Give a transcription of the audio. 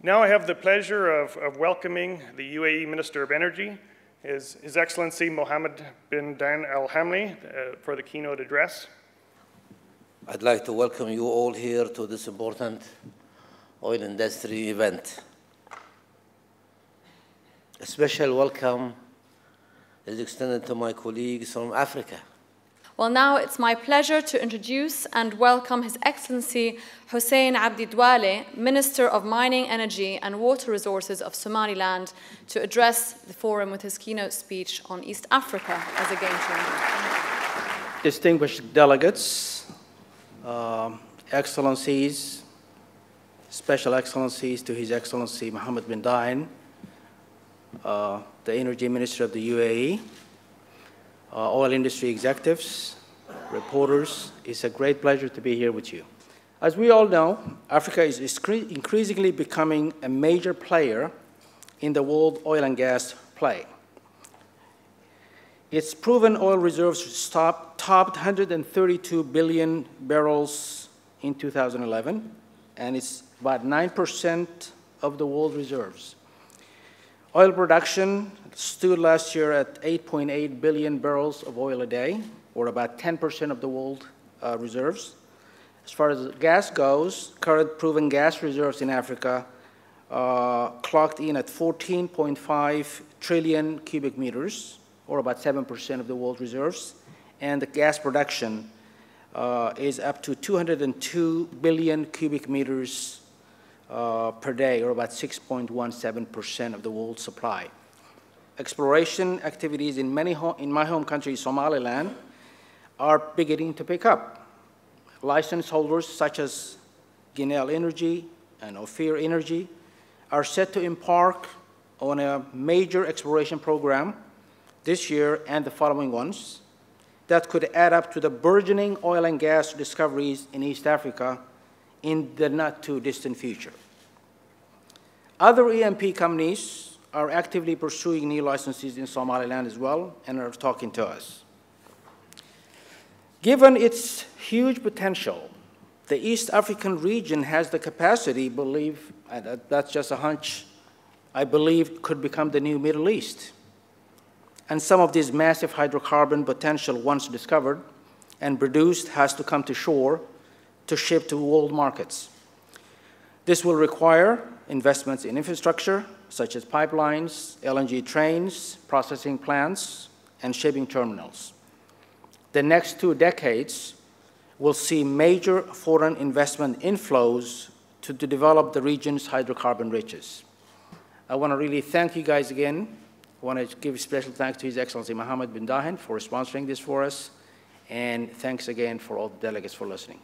Now I have the pleasure of welcoming the UAE Minister of Energy, His Excellency Mohammed bin Dayan Al Hamli, for the keynote address. I'd like to welcome you all here to this important oil industry event. A special welcome is extended to my colleagues from Africa. Well, now it's my pleasure to introduce and welcome His Excellency Hussein Abdi Ducaale, Minister of Mining, Energy and Water Resources of Somaliland, to address the forum with his keynote speech on East Africa as a game changer. Distinguished delegates, Excellencies, Special Excellencies to His Excellency Mohammed bin Dayan, the Energy Minister of the UAE, oil industry executives, reporters, it's a great pleasure to be here with you. As we all know, Africa is increasingly becoming a major player in the world oil and gas play. Its proven oil reserves topped 132 billion barrels in 2011, and it's about 9% of the world reserves. Oil production stood last year at 8.8 billion barrels of oil a day, or about 10% of the world reserves. As far as gas goes, current proven gas reserves in Africa clocked in at 14.5 trillion cubic meters, or about 7% of the world reserves, and the gas production is up to 202 billion cubic meters per day, or about 6.17% of the world supply. Exploration activities in my home country, Somaliland, are beginning to pick up. License holders such as Genel Energy and Ophir Energy are set to embark on a major exploration program this year and the following ones that could add up to the burgeoning oil and gas discoveries in East Africa in the not-too-distant future. Other E&P companies are actively pursuing new licenses in Somaliland as well and are talking to us. Given its huge potential, the East African region has the capacity, that's just a hunch, I believe could become the new Middle East. And some of this massive hydrocarbon potential, once discovered and produced, has to come to shore to ship to world markets. This will require investments in infrastructure, such as pipelines, LNG trains, processing plants, and shipping terminals. The next 2 decades will see major foreign investment inflows to develop the region's hydrocarbon riches. I want to really thank you guys again. I want to give special thanks to His Excellency Mohammed bin Dayan for sponsoring this for us, and thanks again for all the delegates for listening.